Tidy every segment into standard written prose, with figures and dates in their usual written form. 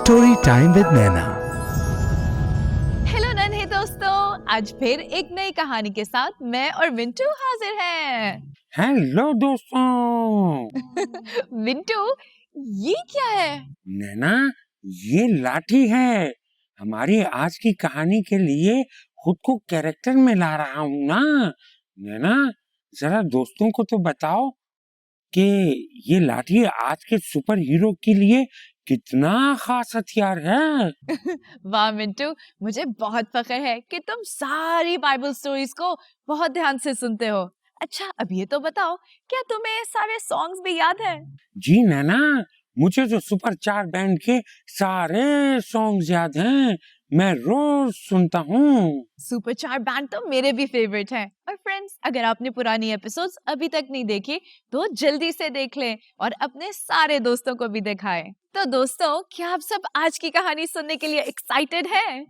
Story time with Naina. Hello नन्हे दोस्तों, आज फिर एक नई कहानी के साथ मैं और मिंटू हाजिर हैं। हेलो दोस्तों। मिंटू, ये क्या है? नैना, ये लाठी है। हमारी आज की कहानी के लिए खुद को कैरेक्टर में ला रहा हूँ ना। नैना, जरा दोस्तों को तो बताओ कि ये लाठी आज के सुपर हीरो के लिए कितना खास हथियार है। वाह मिंटू, मुझे बहुत फख्र है कि तुम सारी बाइबल स्टोरीज को बहुत ध्यान से सुनते हो। अच्छा, अब ये तो बताओ, क्या तुम्हें सारे सॉन्ग्स भी याद है? जी नैना, मुझे तो सुपर चार बैंड के सारे सॉन्ग्स याद हैं। मैं रोज सुनता हूँ। सुपरचार बैंड तो मेरे भी फेवरेट हैं। और फ्रेंड्स, अगर आपने पुरानी एपिसोड्स अभी तक नहीं देखी तो जल्दी से देख लें और अपने सारे दोस्तों को भी दिखाएं। तो दोस्तों, क्या आप सब आज की कहानी सुनने के लिए एक्साइटेड हैं?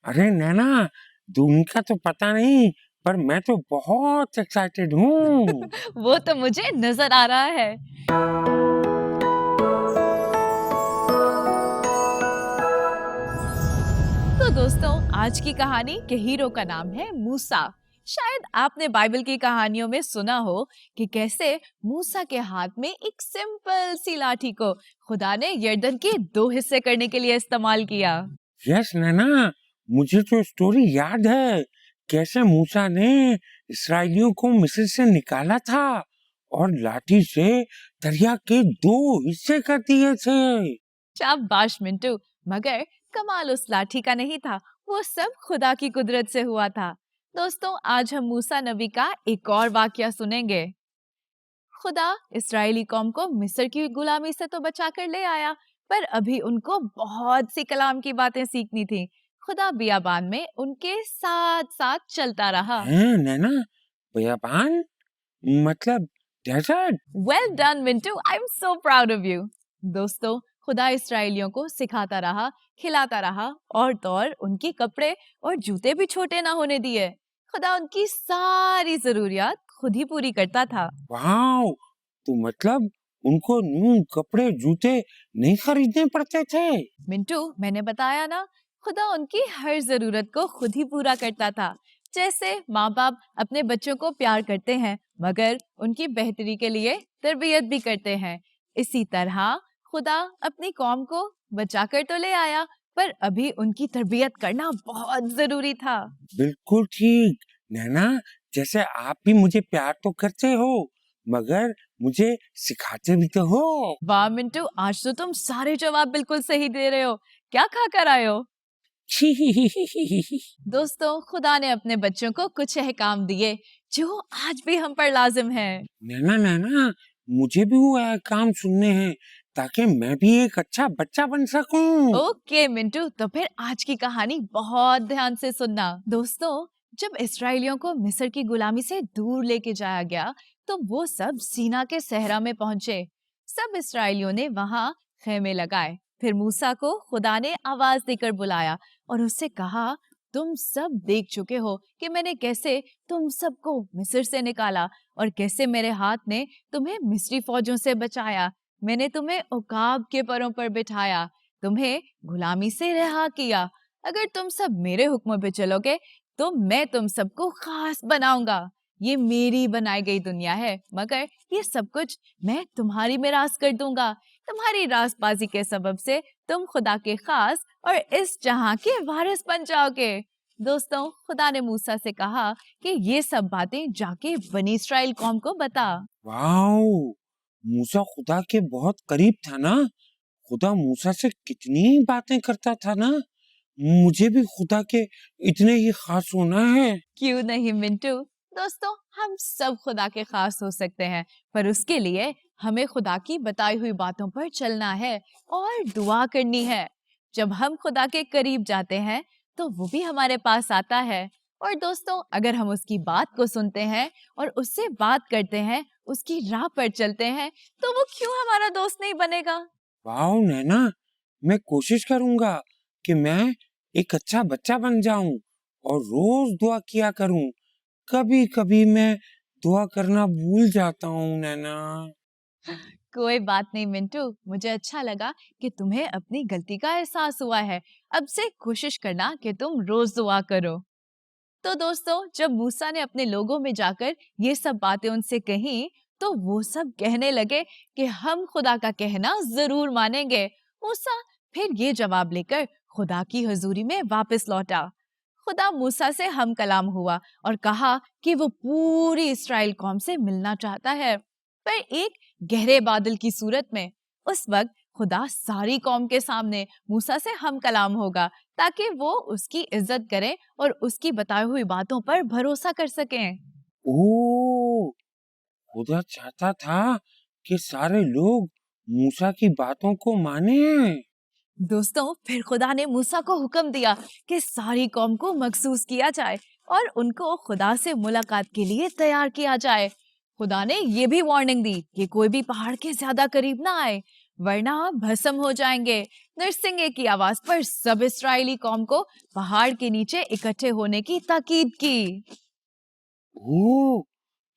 अरे नैना, उनका तो पता नहीं, पर मैं तो बहुत एक्साइटेड हूँ। वो तो मुझे नजर आ रहा है। तो दोस्तों, आज की कहानी के हीरो का नाम है मूसा। शायद आपने बाइबल की कहानियों में सुना हो कि कैसे मूसा के हाथ में एक सिंपल सी लाठी को खुदा ने यरदन के 2 हिस्से करने के लिए इस्तेमाल किया। यस नैना, मुझे तो स्टोरी याद है कैसे मूसा ने इसराइलियों को मिस्र से निकाला था और लाठी से दरिया के 2 हिस्से कर दिए थे। शाबाश मिंटू, मगर कमाल उस लाठी का नहीं था, वो सब खुदा की कुदरत से हुआ था। दोस्तों, आज हम मूसा नबी का एक और वाकया सुनेंगे। खुदा इस्राएली कौम को मिस्र की गुलामी से तो बचा कर ले आया, पर अभी उनको बहुत सी कलाम की बातें सीखनी थी। खुदा बियाबान में उनके साथ साथ चलता रहा। हैं नैना, बयाबान मतलब desert. Well done Mintu, I am so proud of you. दोस्तों, खुदा इस्राएलियों को सिखाता रहा, खिलाता रहा और तो और उनके कपड़े और जूते भी छोटे ना होने दिए। खुदा उनकी सारी जरूरियात खुद ही पूरी करता था। वाओ, तो मतलब उनको न्यू कपड़े जूते नहीं खरीदने पड़ते थे। मिंटू, मैंने बताया ना, खुदा उनकी हर जरूरत को खुद ही पूरा करता था। जैसे माँ बाप अपने बच्चों को प्यार करते हैं मगर उनकी बेहतरी के लिए तरबियत भी करते हैं, इसी तरह खुदा अपनी कौम को बचाकर तो ले आया, पर अभी उनकी तरबियत करना बहुत जरूरी था। बिल्कुल ठीक नैना, जैसे आप भी मुझे प्यार तो करते हो मगर मुझे सिखाते भी तो हो। वाह मिंटू, आज तो तुम सारे जवाब बिल्कुल सही दे रहे हो। क्या खा कर आए हो? दोस्तों, खुदा ने अपने बच्चों को कुछ अहकाम दिए जो आज भी हम पर लाजिम है। नैना नैना, मुझे भी वो काम सुनने हैं ताकि मैं भी एक अच्छा बच्चा बन सकूं। ओके मिंटू, तो फिर आज की कहानी बहुत ध्यान से सुनना। दोस्तों, जब इसराइलियों को मिस्र की गुलामी से दूर लेके जाया गया तो वो सब सीना के सहरा में पहुंचे। सब इसराइलियों ने वहां खेमे लगाए। फिर मूसा को खुदा ने आवाज देकर बुलाया और उससे कहा, तुम सब देख चुके हो कि मैंने कैसे तुम सबको मिस्र से निकाला और कैसे मेरे हाथ ने तुम्हें मिस्री फौजों से बचाया। मैंने तुम्हें उकाब के परों पर बिठाया, तुम्हें गुलामी से रिहा किया। अगर तुम सब मेरे हुक्मों पे चलोगे तो मैं तुम सबको खास बनाऊंगा। ये मेरी बनाई गई दुनिया है, मगर ये सब कुछ मैं तुम्हारी मिरास कर दूंगा। तुम्हारी रासबाजी के सबब से तुम खुदा के खास और इस जहां के वारिस बन जाओगे। दोस्तों, खुदा ने मूसा से कहा कि ये सब बातें जाके बनी इस्राएल कौम को बता। वाओ, मूसा खुदा के बहुत करीब था ना। खुदा मूसा से कितनी बातें करता था ना। मुझे भी खुदा के इतने ही खास होना है। क्यों नहीं मिंटू। दोस्तों, हम सब खुदा के खास हो सकते हैं, पर उसके लिए हमें खुदा की बताई हुई बातों पर चलना है और दुआ करनी है। जब हम खुदा के करीब जाते हैं तो वो भी हमारे पास आता है। और दोस्तों, अगर हम उसकी बात को सुनते हैं और उससे बात करते हैं, उसकी राह पर चलते हैं, तो वो क्यों हमारा दोस्त नहीं बनेगा? वाओ नैना, मैं कोशिश करूंगा कि मैं एक अच्छा बच्चा बन जाऊं और रोज दुआ किया करूं। कभी कभी मैं दुआ करना भूल जाता हूँ नैना। कोई बात नहीं मिंटू, मुझे अच्छा लगा कि तुम्हें अपनी गलती का एहसास हुआ है। अब से कोशिश करना कि तुम रोज दुआ करो। तो दोस्तों, जब मूसा ने अपने लोगों में जाकर ये सब बातें उनसे कही, तो वो सब कहने लगे कि हम खुदा का कहना जरूर मानेंगे। मूसा फिर ये जवाब लेकर खुदा की हजूरी में वापस लौटा। खुदा मूसा से हम कलाम हुआ और कहा कि वो पूरी इस्राएल कौम से मिलना चाहता है, पर एक गहरे बादल की सूरत में। उस वक्त खुदा सारी कौम के सामने मूसा से हम कलाम होगा, ताकि वो उसकी इज्जत करें और उसकी बताई हुई बातों पर भरोसा कर सकें। ओ, खुदा चाहता था कि सारे लोग मूसा की बातों को माने। दोस्तों, फिर खुदा ने मूसा को हुक्म दिया कि सारी कौम को मखसूस किया जाए और उनको खुदा से मुलाकात के लिए तैयार किया जाए। खुदा ने ये भी वार्निंग दी कि कोई भी पहाड़ के ज्यादा करीब ना आए, वरना भस्म हो जाएंगे। नरसिंगे की आवाज पर सब इस्राएली कौम को पहाड़ के नीचे इकट्ठे होने की ताकीद की। ओ,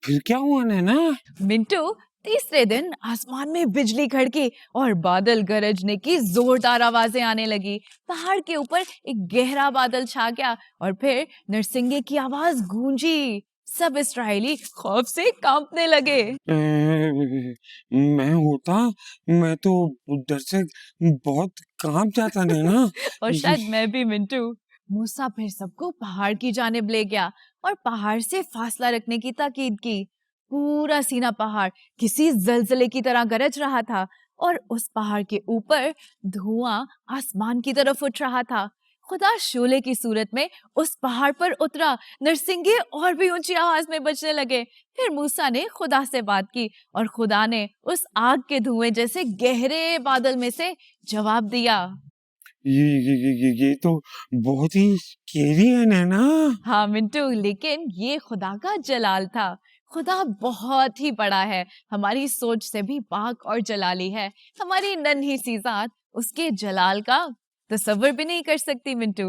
फिर क्या हुआ नैना? मिंटू, तीसरे दिन आसमान में बिजली खड़की और बादल गरजने की जोरदार आवाजें आने लगी। पहाड़ के ऊपर एक गहरा बादल छा गया और फिर नरसिंगे की आवाज गूंजी। सब इस्राएली खौफ से कांपने लगे। मैं होता, मैं तो डर से बहुत कांप जाता नैना। और शायद मैं भी मिंटू। मूसा फिर सबको पहाड़ की जानिब ले गया और पहाड़ से फासला रखने की ताकीद की। पूरा सीना पहाड़ किसी जलजले की तरह गरज रहा था और उस पहाड़ के ऊपर धुआं आसमान की तरफ उठ रहा था। खुदा शोले की सूरत में उस पहाड़ पर उतरा। नरसिंगे और भी ऊंची आवाज में बजने लगे। फिर मूसा ने खुदा से बात की और खुदा ने उस आग के धुएं जैसे गहरे बादल में से जवाब दिया। ये तो बहुत ही स्केरी है नैना। हाँ मिंटू, लेकिन ये खुदा का जलाल था। खुदा बहुत ही बड़ा है, हमारी सोच से भी पाक और जलाली है। हमारी नन्ही सी जात उसके जलाल का तसव्वुर भी नहीं कर सकती मिंटू।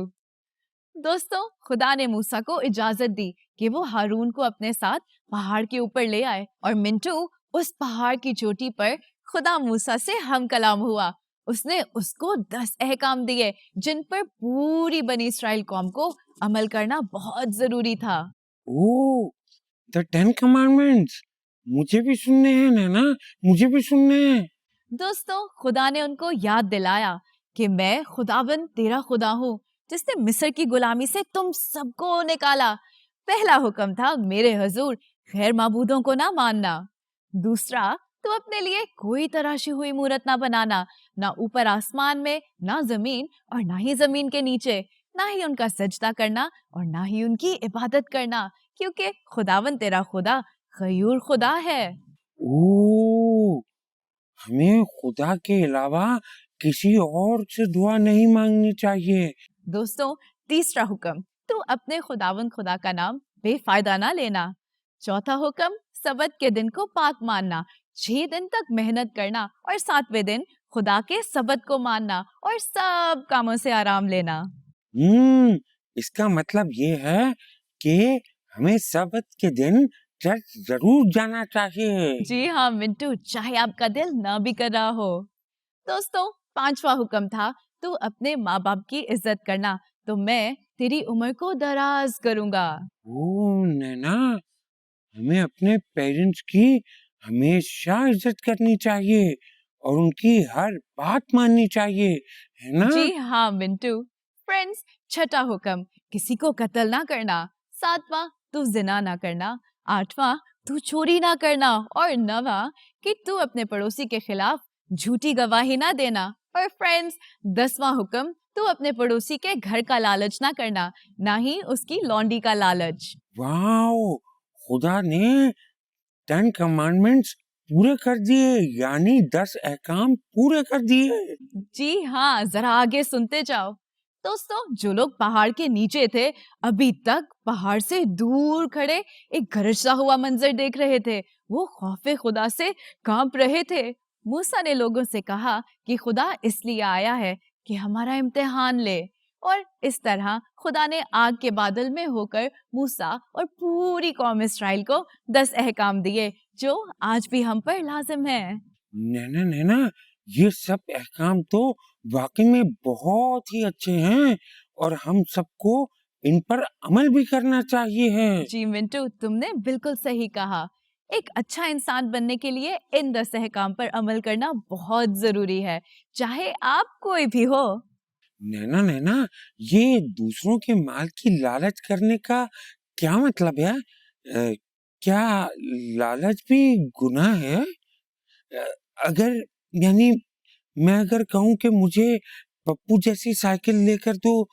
दोस्तों, खुदा ने मूसा को इजाजत दी कि वो हारून को अपने साथ पहाड़ के ऊपर ले आए और मिंटू, उस पहाड़ की चोटी पर खुदा मूसा से हम कलाम हुआ। उसने उसको 10 अहकाम दिए जिन पर पूरी बनी इस्राएल कौम को अमल करना बहुत जरूरी था। ओ, द 10 कमांडमेंट्स मुझे भी सुनने हैं नैना, मुझे भी सुनने हैं। दोस्तों, खुदा ने उनको याद दिलाया कि मैं खुदावन तेरा खुदा हूँ, जिसने मिस्र की गुलामी से तुम सबको निकाला। पहला हुक्म था मेरे हजूर गैर माबूदों को ना मानना। दूसरा, तो अपने लिए कोई तराशी हुई मूरत ना बनाना, ना ऊपर आसमान में, ना जमीन और ना ही जमीन के नीचे, ना ही उनका सजदा करना और ना ही उनकी इबादत करना, क्योंकि खुदावन तेरा खुदा गयूर खुदा है। ओ, हमें खुदा के अलावा किसी और से दुआ नहीं मांगनी चाहिए। दोस्तों, तीसरा हुक्म, तू अपने खुदावन खुदा का नाम बेफायदा ना लेना। चौथा हुक्म, सबत के दिन को पाक मानना, 6 दिन तक मेहनत करना और 7वें दिन खुदा के सबत को मानना और सब कामों से आराम लेना। इसका मतलब ये है कि हमें सबत के दिन चर्च जरूर जाना चाहिए। जी हाँ मिंटू, चाहे आपका दिल ना भी कर रहा हो। दोस्तों, 5वां हुक्म था, तू अपने माँ बाप की इज्जत करना, तो मैं तेरी उम्र को दराज करूंगा। ओ नैना, हमें अपने पेरेंट्स की हमेशा इज्जत करनी चाहिए और उनकी हर बात माननी चाहिए, है ना? जी हाँ मिंटू। फ्रेंड्स, छठा हुक्म, किसी को कत्ल ना करना। 7वां, तू जिना ना करना। 8वां, तू चोरी ना करना। और 9वां, कि तू अपने पड़ोसी के खिलाफ झूठी गवाही ना देना। और फ्रेंड्स, 10वां हुक्म, तू अपने पड़ोसी के घर का लालच ना करना, ना ही उसकी लौंडी का लालच। वाओ, खुदा ने 10 कमांडमेंट्स पूरे कर दिए, यानी 10 अहकाम पूरे कर दिए। जी हाँ, जरा आगे सुनते जाओ। दोस्तों, जो लोग पहाड़ के नीचे थे, अभी तक पहाड़ से दूर खड़े एक गरजता हुआ मंजर देख रहे थे। वो खौफे खुदा से कांप रहे थे। मूसा ने लोगों से कहा कि खुदा इसलिए आया है कि हमारा इम्तिहान ले। और इस तरह खुदा ने आग के बादल में होकर मूसा और पूरी कौम इस्राएल को 10 अहकाम दिए, जो आज भी हम पर लाजिम है। नैना नैना, ये सब अहकाम तो वाकई में बहुत ही अच्छे हैं और हम सबको इन पर अमल भी करना चाहिए है। जी मिंटू, तुमने बिल्कुल सही कहा। एक अच्छा इंसान बनने के लिए इन 10 अहकाम पर अमल करना बहुत जरूरी है, चाहे आप कोई भी हो। नैना नैना, ये दूसरों के माल की लालच करने का क्या मतलब है? क्या लालच भी गुनाह है? अ, अगर यानी मैं अगर कहूँ कि मुझे पप्पू जैसी साइकिल लेकर दो,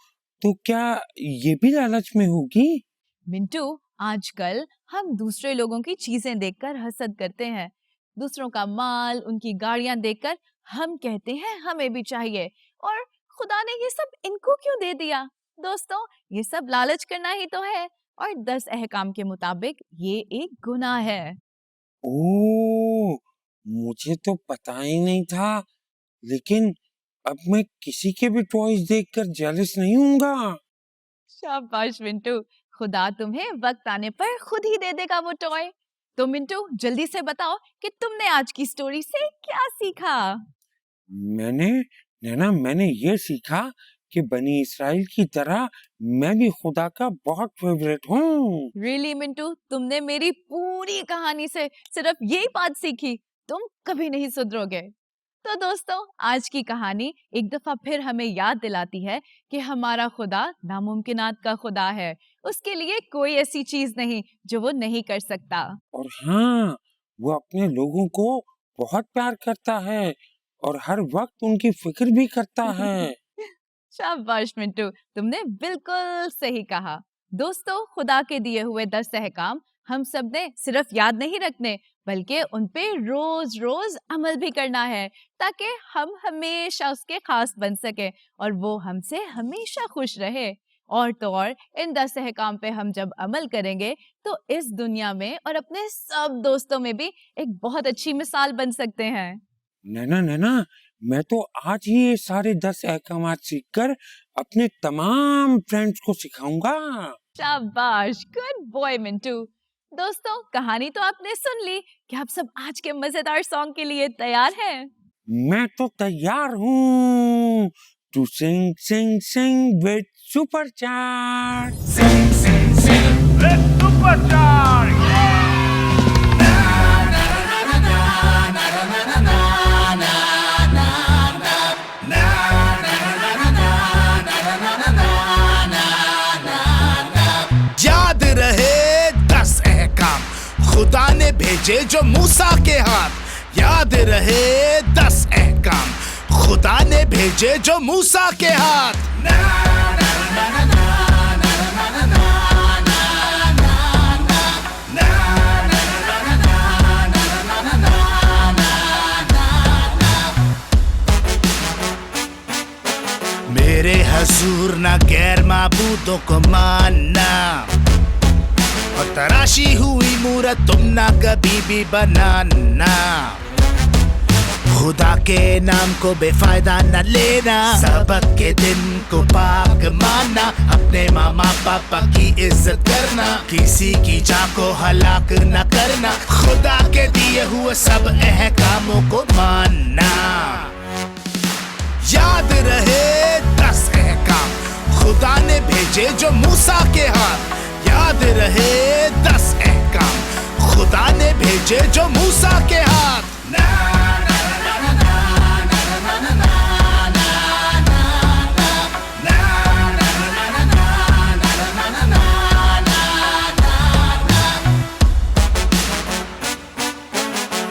तो क्या ये भी लालच में होगी? मिंटू, आजकल हम दूसरे लोगों की चीजें देखकर हसद करते हैं। दूसरों का माल, उनकी गाड़ियां देखकर हम कहते हैं हमें भी चाहिए, और खुदा ने ये सब इनको क्यों दे दिया? दोस्तों, ये सब लालच करना ही तो है, और 10 अहकाम के मुताबिक ये एक गुनाह है। ओह! मुझे तो पता ही नहीं था, लेकिन अब मैं किसी के भी टॉयज देखकर जेलस नहीं होऊंगा। शाबाश मिंटू, खुदा तुम्हें वक्त आने पर खुद ही दे देगा वो टॉय। तो मिंटू, जल्दी से बताओ कि तुमने आज की स्टोरी से क्या सीखा? मैंने नैना मैंने ये सीखा कि बनी इस्राइल की तरह मैं भी खुदा का बहुत फेवरेट हूँ। रियली मिंटू, तुमने मेरी पूरी कहानी से सिर्फ यही बात सीखी, तुम कभी नहीं सुधरोगे। तो दोस्तों, आज की कहानी एक दफा फिर हमें याद दिलाती है कि हमारा खुदा नामुमकिनात का खुदा है। उसके लिए कोई ऐसी चीज नहीं जो वो नहीं कर सकता। और हाँ, वो अपने लोगों को बहुत प्यार करता है और हर वक्त उनकी फिक्र भी करता है। शाबाश मिंटू, तुमने बिल्कुल सही कहा। दोस्तों, खुदा के दिए हुए 10 अहकाम हम सब ने सिर्फ याद नहीं रखने, बल्कि उन पे रोज रोज अमल भी करना है, ताकि हम हमेशा उसके खास बन सके और वो हमसे हमेशा खुश रहे। और तो और, इन 10 अहकाम पे हम जब अमल करेंगे तो इस दुनिया में और अपने सब दोस्तों में भी एक बहुत अच्छी मिसाल बन सकते हैं। नैना नैना, मैं तो आज ही ये सारे 10 अहकामात सीखकर अपने तमाम फ्रेंड्स को सिखाऊंगा। शाबाश, गुड बॉय मिंटू। दोस्तों, कहानी तो आपने सुन ली। क्या आप सब आज के मजेदार सॉन्ग के लिए तैयार हैं? मैं तो तैयार हूँ to sing sing sing with supercharge. Sing, sing, sing, let's supercharge! याद रहे 10 अहकाम खुदा ने भेजे जो मूसा के हाथ। याद रहे 10 अहकाम खुदा ने भेजे जो मूसा के हाथ। मेरे हजूर ना गैर माबूदों को मानना, और तराशी हुई मूरत तुम ना कभी भी बनाना। खुदा के नाम को बेफायदा न लेना, सबत के दिन को पाक मानना, अपने मामा पापा की इज्जत करना, किसी की जान को हलाक न करना, खुदा के दिए हुए सब अहकामों को मानना। याद रहे 10 अहकाम खुदा ने भेजे जो मूसा के हाथ। याद रहे 10 अहकाम खुदा ने भेजे जो मूसा के हाथ।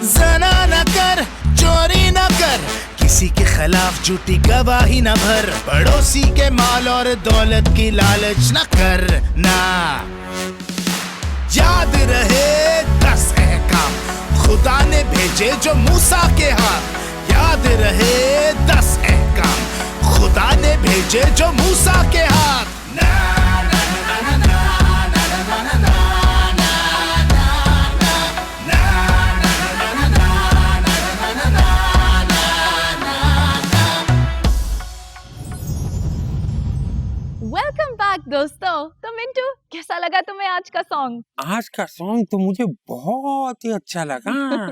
ज़ना न कर, चोरी न कर, किसी के खिलाफ झूठी गवाही न भर, पड़ोसी के माल और दौलत की लालच न करना। याद रहे 10 अहकाम खुदा ने भेजे जो मूसा के हाथ। याद रहे 10 अहकाम खुदा ने भेजे जो मूसा के हाथ। वेलकम बैक दोस्तों, तो मिंटू, कैसा लगा तुम्हें आज का सॉन्ग? आज का सॉन्ग तो मुझे बहुत ही अच्छा लगा।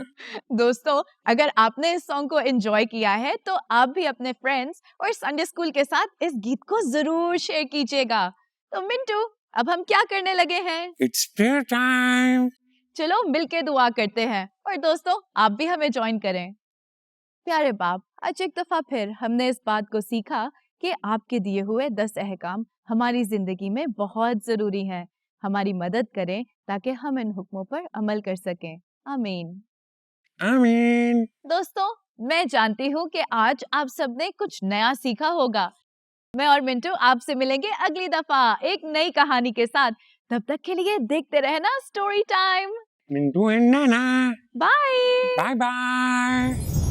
दोस्तों, अगर आपने इस सॉन्ग को एंजॉय किया है तो आप भी अपने फ्रेंड्स और संडे स्कूल के साथ इस गीत को जरूर शेयर कीजिएगा। तो मिंटू, अब हम क्या करने लगे हैं? It's prayer time. चलो मिलके दुआ करते हैं और दोस्तों आप भी हमें ज्वाइन करें। प्यारे बाप, आज एक दफा फिर हमने इस बात को सीखा कि आपके दिए हुए 10 अहकाम हमारी जिंदगी में बहुत जरूरी हैं। हमारी मदद करें ताकि हम इन हुक्मों पर अमल कर सकें। आमीन। आमीन। दोस्तों, मैं जानती हूँ कि आज आप सबने कुछ नया सीखा होगा। मैं और मिंटू आपसे मिलेंगे अगली दफा एक नई कहानी के साथ। तब तक के लिए देखते रहना story time. Mintu and Naina. Bye. Bye bye.